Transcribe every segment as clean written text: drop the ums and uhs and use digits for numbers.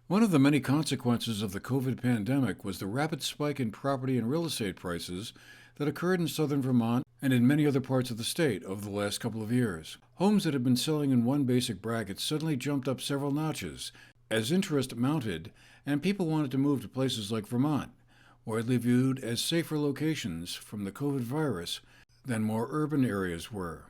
One of the many consequences of the COVID pandemic was the rapid spike in property and real estate prices that occurred in southern Vermont and in many other parts of the state over the last couple of years. Homes that had been selling in one basic bracket suddenly jumped up several notches as interest mounted and people wanted to move to places like Vermont, widely viewed as safer locations from the COVID virus than more urban areas were.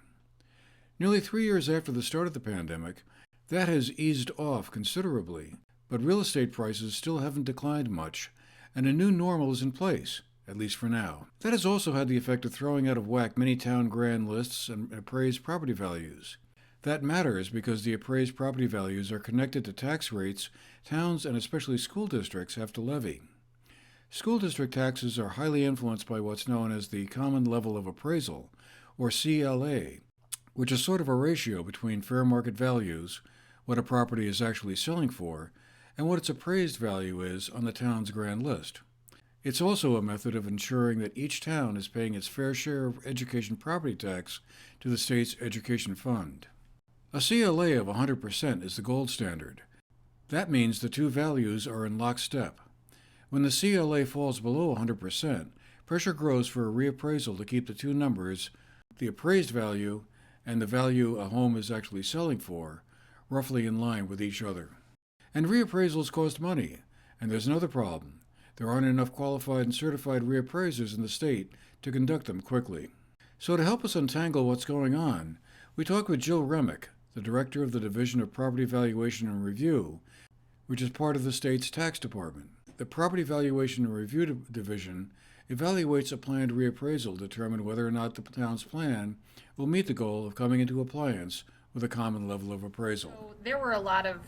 Nearly 3 years after the start of the pandemic, that has eased off considerably, but real estate prices still haven't declined much, and a new normal is in place, at least for now. That has also had the effect of throwing out of whack many town grand lists and appraised property values. That matters because the appraised property values are connected to tax rates towns and especially school districts have to levy. School district taxes are highly influenced by what's known as the Common Level of Appraisal, or CLA, which is sort of a ratio between fair market values, what a property is actually selling for, and what its appraised value is on the town's grand list. It's also a method of ensuring that each town is paying its fair share of education property tax to the state's education fund. A CLA of 100% is the gold standard. That means the two values are in lockstep. When the CLA falls below 100%, pressure grows for a reappraisal to keep the two numbers, the appraised value and the value a home is actually selling for, roughly in line with each other. And reappraisals cost money, and there's another problem. There aren't enough qualified and certified reappraisers in the state to conduct them quickly. So to help us untangle what's going on, we talked with Jill Remick, the director of the Division of Property Valuation and Review, which is part of the state's tax department. The Property Valuation and Review Division evaluates a planned reappraisal to determine whether or not the town's plan will meet the goal of coming into compliance with a common level of appraisal. So there were a lot of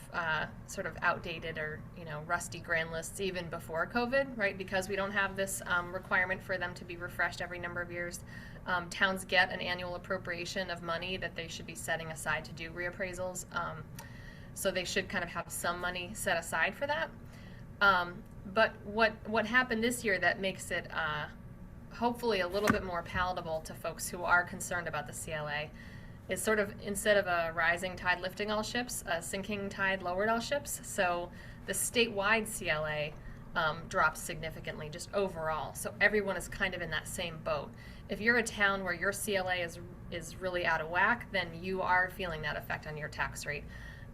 sort of outdated or rusty grand lists even before COVID, right? Because we don't have this requirement for them to be refreshed every number of years. Towns get an annual appropriation of money that they should be setting aside to do reappraisals. So they should kind of have some money set aside for that. But what happened this year that makes it hopefully a little bit more palatable to folks who are concerned about the CLA is sort of, instead of a rising tide lifting all ships, a sinking tide lowered all ships. So the statewide CLA dropped significantly just overall. So everyone is kind of in that same boat. If you're a town where your CLA is really out of whack, then you are feeling that effect on your tax rate.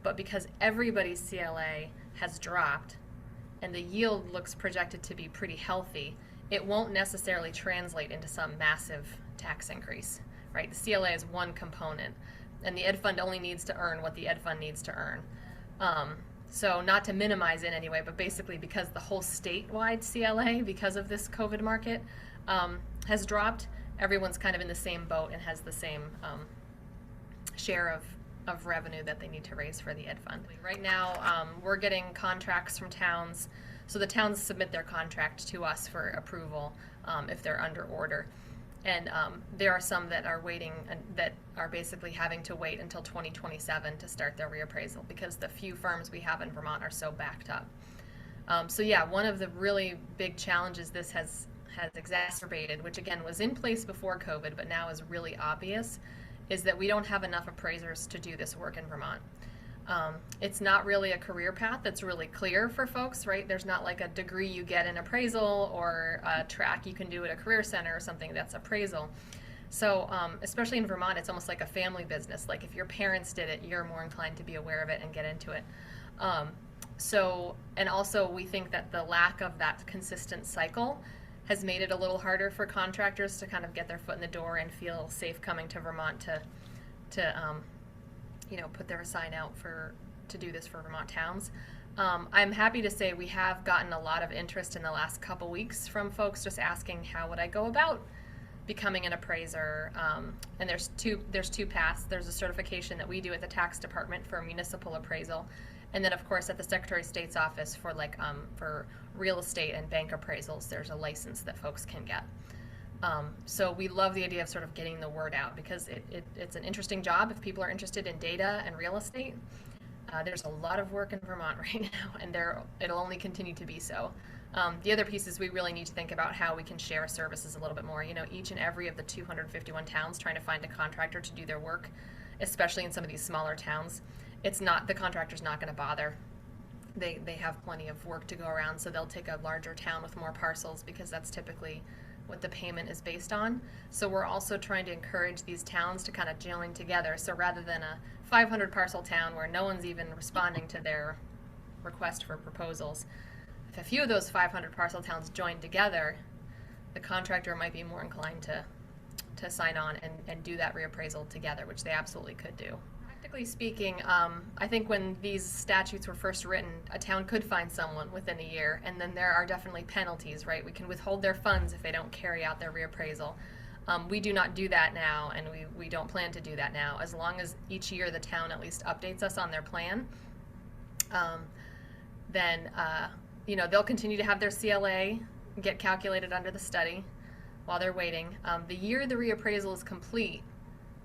But because everybody's CLA has dropped and the yield looks projected to be pretty healthy, it won't necessarily translate into some massive tax increase. Right, the CLA is one component, and the Ed Fund only needs to earn what the Ed Fund needs to earn. So not to minimize it anyway, but basically because the whole statewide CLA, because of this COVID market, has dropped, everyone's kind of in the same boat and has the same share of revenue that they need to raise for the Ed Fund. Right now, we're getting contracts from towns, so the towns submit their contract to us for approval if they're under order. And there are some that are waiting and that are basically having to wait until 2027 to start their reappraisal because the few firms we have in Vermont are so backed up. So yeah, one of the really big challenges this has exacerbated, which again was in place before COVID but now is really obvious, is that we don't have enough appraisers to do this work in Vermont. It's not really a career path that's really clear for folks, right? There's not like a degree you get in appraisal or a track you can do at a career center or something that's appraisal. So especially in Vermont, it's almost like a family business. Like if your parents did it, you're more inclined to be aware of it and get into it. And also we think that the lack of that consistent cycle has made it a little harder for contractors to kind of get their foot in the door and feel safe coming to Vermont to put their sign out to do this for Vermont towns. I'm happy to say we have gotten a lot of interest in the last couple weeks from folks just asking how would I go about becoming an appraiser. And there's two paths. There's a certification that we do at the tax department for municipal appraisal, and then of course at the Secretary of State's office for for real estate and bank appraisals, there's a license that folks can get. So we love the idea of sort of getting the word out because it's an interesting job if people are interested in data and real estate. There's a lot of work in Vermont right now, and it'll only continue to be so. The other piece is we really need to think about how we can share services a little bit more. Each and every of the 251 towns trying to find a contractor to do their work, especially in some of these smaller towns, the contractor's not going to bother they have plenty of work to go around, so they'll take a larger town with more parcels because that's typically what the payment is based on. So we're also trying to encourage these towns to kind of join together. So rather than a 500 parcel town where no one's even responding to their request for proposals, if a few of those 500 parcel towns join together, the contractor might be more inclined to sign on and do that reappraisal together, which they absolutely could do. Practically speaking, I think when these statutes were first written, a town could find someone within a year, and then there are definitely penalties, right? We can withhold their funds if they don't carry out their reappraisal. We do not do that now, and we don't plan to do that now. As long as each year the town at least updates us on their plan, then they'll continue to have their CLA get calculated under the study while they're waiting. The year the reappraisal is complete,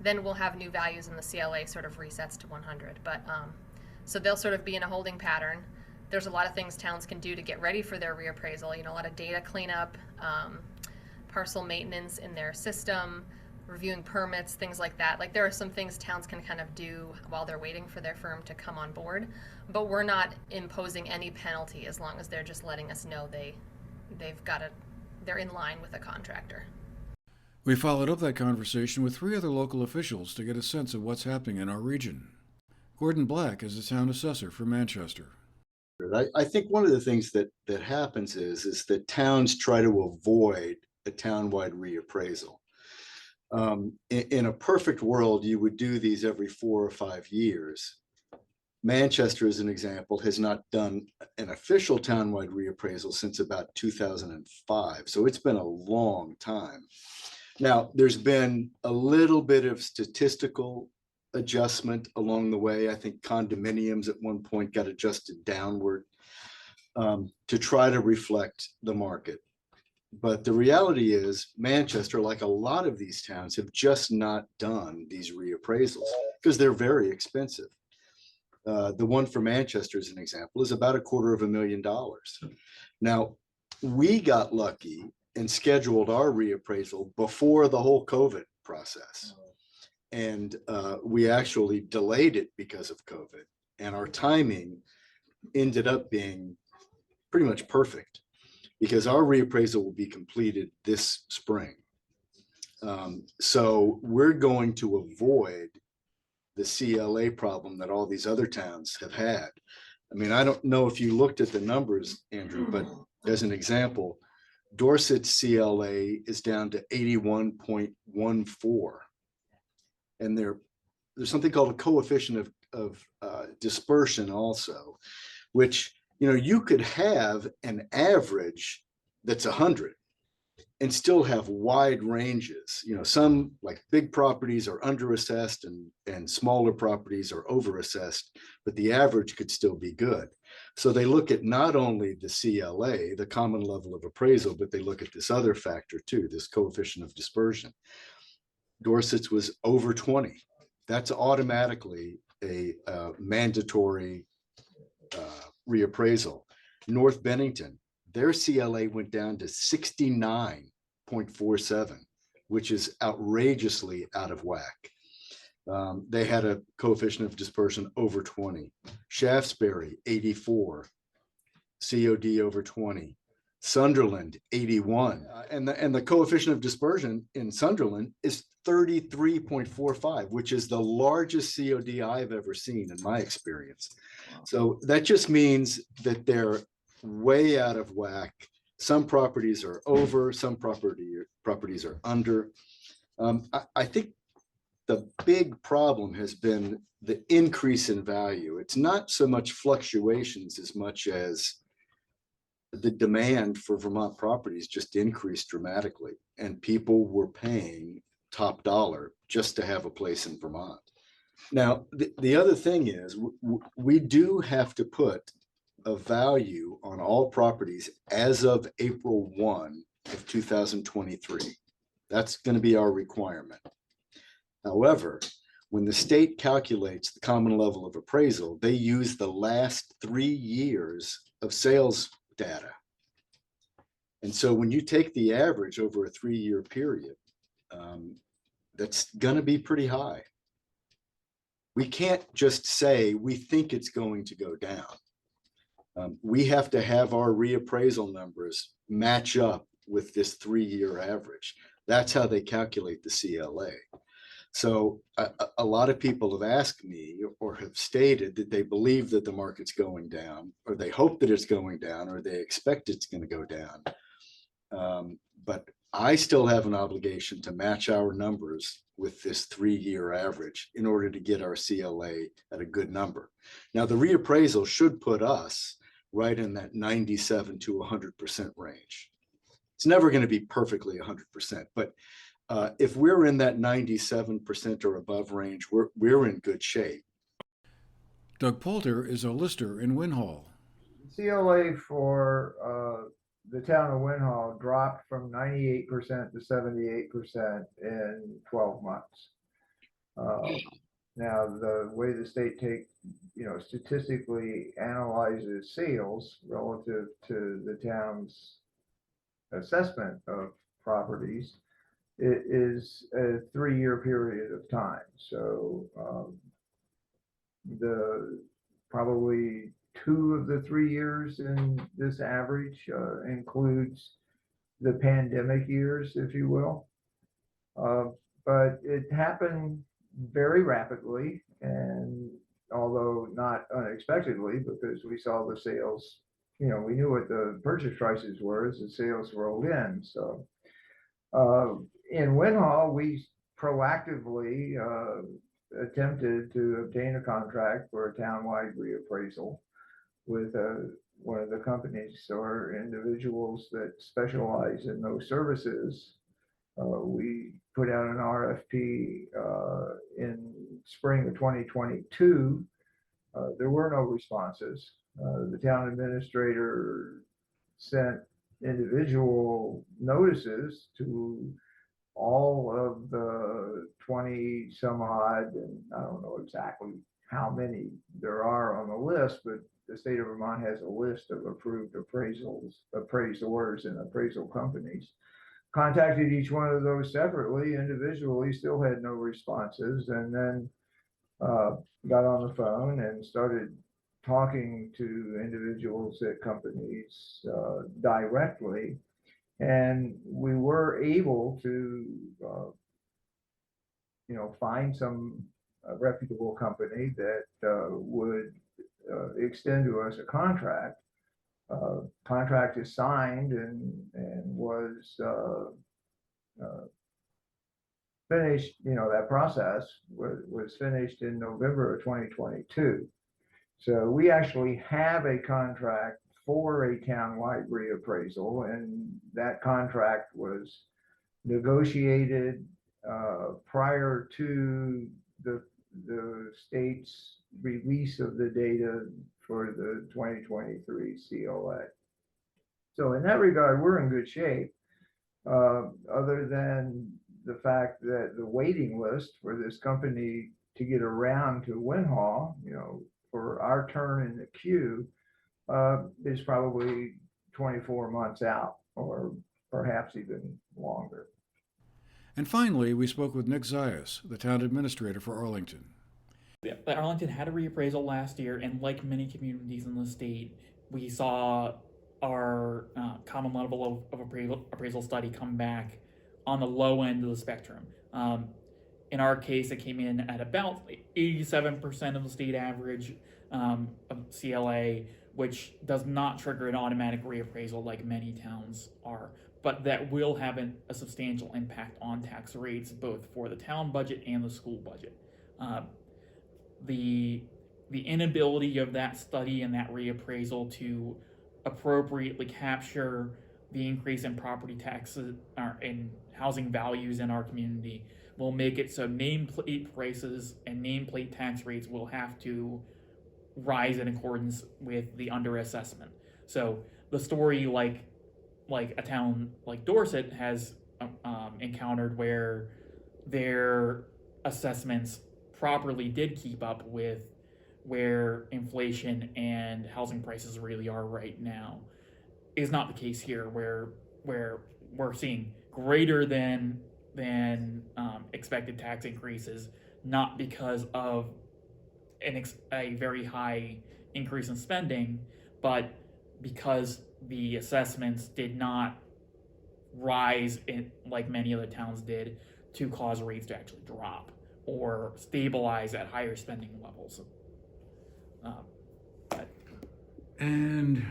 then we'll have new values and the CLA sort of resets to 100. But so they'll sort of be in a holding pattern. There's a lot of things towns can do to get ready for their reappraisal. A lot of data cleanup, parcel maintenance in their system, reviewing permits, things like that. Like there are some things towns can kind of do while they're waiting for their firm to come on board. But we're not imposing any penalty as long as they're just letting us know they're in line with a contractor. We followed up that conversation with 3 other local officials to get a sense of what's happening in our region. Gordon Black is the town assessor for Manchester. I think one of the things that happens is that towns try to avoid a townwide reappraisal. In a perfect world, you would do these every 4 or 5 years. Manchester, as an example, has not done an official townwide reappraisal since about 2005. So it's been a long time. Now, there's been a little bit of statistical adjustment along the way. I think condominiums at one point got adjusted downward to try to reflect the market. But the reality is Manchester, like a lot of these towns, have just not done these reappraisals because they're very expensive. The one for Manchester, as an example, is about $250,000. Now, we got lucky and scheduled our reappraisal before the whole COVID process. And we actually delayed it because of COVID. And our timing ended up being pretty much perfect because our reappraisal will be completed this spring. So we're going to avoid the CLA problem that all these other towns have had. I mean, I don't know if you looked at the numbers, Andrew, but as an example, Dorset's CLA is down to 81.14. And there's something called a coefficient of dispersion also, which, you could have an average that's 100 and still have wide ranges. Some like big properties are underassessed and smaller properties are overassessed, but the average could still be good. So they look at not only the CLA, the common level of appraisal, but they look at this other factor too, this coefficient of dispersion. Dorset's was over 20. That's automatically a mandatory reappraisal. North Bennington, their CLA went down to 69.47, which is outrageously out of whack. They had a coefficient of dispersion over 20. Shaftesbury, 84. COD over 20. Sunderland, 81. And the coefficient of dispersion in Sunderland is 33.45, which is the largest COD I've ever seen in my experience. Wow. So that just means that they're way out of whack. Some properties are over, some properties are under. I think the big problem has been the increase in value. It's not so much fluctuations as much as the demand for Vermont properties just increased dramatically, and people were paying top dollar just to have a place in Vermont. Now, the other thing is we do have to put a value on all properties as of April 1 of 2023. That's going to be our requirement. However, when the state calculates the common level of appraisal, they use the last 3 years of sales data. And so when you take the average over a 3-year period, that's going to be pretty high. We can't just say we think it's going to go down. We have to have our reappraisal numbers match up with this 3-year average. That's how they calculate the CLA. So a lot of people have asked me or have stated that they believe that the market's going down, or they hope that it's going down, or they expect it's going to go down. But I still have an obligation to match our numbers with this 3-year average in order to get our CLA at a good number. Now, the reappraisal should put us right in that 97 to 100% range. It's never going to be perfectly 100%, but if we're in that 97% or above range, we're in good shape. Doug Poulter is a lister in Winhall. CLA for the town of Winhall dropped from 98% to 78% in 12 months. Now, the way the state statistically analyzes sales relative to the town's assessment of properties, it is a 3-year period of time. So the probably 2 of the 3 years in this average includes the pandemic years, if you will. But it happened very rapidly, and although not unexpectedly, because we saw the sales, we knew what the purchase prices were as the sales rolled in. So in Winhall, we proactively attempted to obtain a contract for a townwide reappraisal with one of the companies or individuals that specialize in those services. We put out an RFP in spring of 2022. There were no responses. The town administrator sent individual notices to all of the 20 some odd, and I don't know exactly how many there are on the list, but the state of Vermont has a list of approved appraisers and appraisal companies. Contacted each one of those separately, individually, still had no responses, and then got on the phone and started talking to individuals at companies directly. And we were able to, find some reputable company that would extend to us a contract. Contract is signed and was finished. That process was finished in November of 2022. So we actually have a contract for a townwide reappraisal, and that contract was negotiated prior to the state's release of the data for the 2023 CLA. So in that regard, we're in good shape, other than the fact that the waiting list for this company to get around to Winhall, for our turn in the queue, is probably 24 months out, or perhaps even longer. And finally, we spoke with Nick Zayas, the town administrator for Arlington. Yeah, Arlington had a reappraisal last year, and like many communities in the state, we saw our common level of appraisal study come back on the low end of the spectrum. In our case, it came in at about 87% of the state average of CLA, which does not trigger an automatic reappraisal like many towns are, but that will have a substantial impact on tax rates, both for the town budget and the school budget. The inability of that study and that reappraisal to appropriately capture the increase in property taxes and housing values in our community will make it so nameplate prices and nameplate tax rates will have to rise in accordance with the underassessment. So the story like a town like Dorset has encountered, where their assessments properly did keep up with where inflation and housing prices really are right now, is not the case here, where we're seeing greater than expected tax increases, not because of a very high increase in spending, but because the assessments did not rise like many other towns did to cause rates to actually drop or stabilize at higher spending levels. And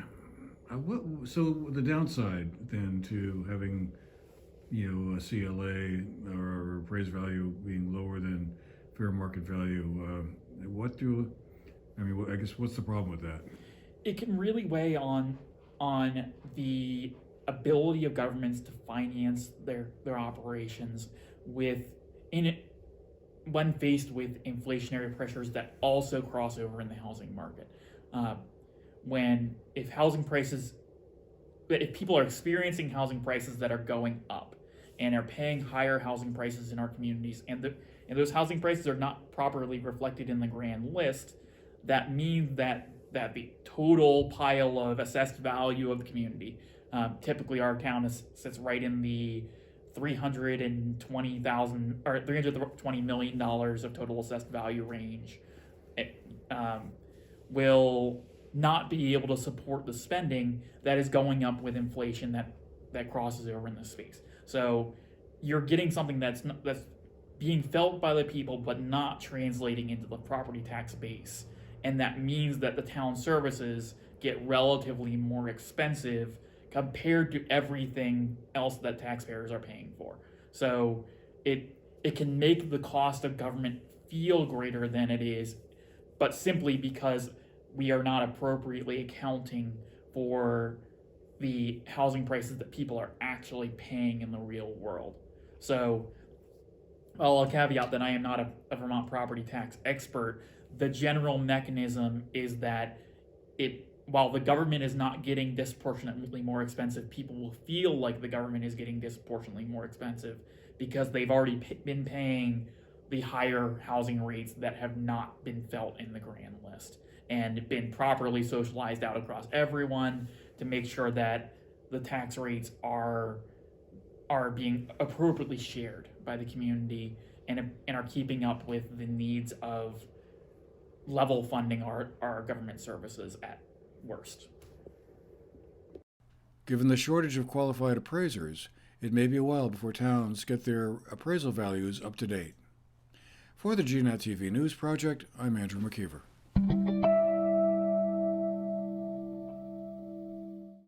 so the downside then to having, a CLA or appraised value being lower than fair market value, I guess what's the problem with that? It can really weigh on the ability of governments to finance their operations when faced with inflationary pressures that also cross over in the housing market. If people are experiencing housing prices that are going up and are paying higher housing prices in our communities, and those housing prices are not properly reflected in the grand list, that means that the total pile of assessed value of the community, typically our town sits right in the $320,000 or $320 million of total assessed value range, will not be able to support the spending that is going up with inflation that crosses over in this space. So you're getting something that's being felt by the people but not translating into the property tax base, and that means that the town services get relatively more expensive compared to everything else that taxpayers are paying for. So it can make the cost of government feel greater than it is, but simply because we are not appropriately accounting for the housing prices that people are actually paying in the real world. So, well, I'll caveat that I am not a Vermont property tax expert. The general mechanism is that while the government is not getting disproportionately more expensive, people will feel like the government is getting disproportionately more expensive because they've already been paying the higher housing rates that have not been felt in the grand list and been properly socialized out across everyone to make sure that the tax rates are being appropriately shared by the community and are keeping up with the needs of level funding our government services at worst. Given the shortage of qualified appraisers, it may be a while before towns get their appraisal values up to date. For the GNAT-TV News Project, I'm Andrew McKeever.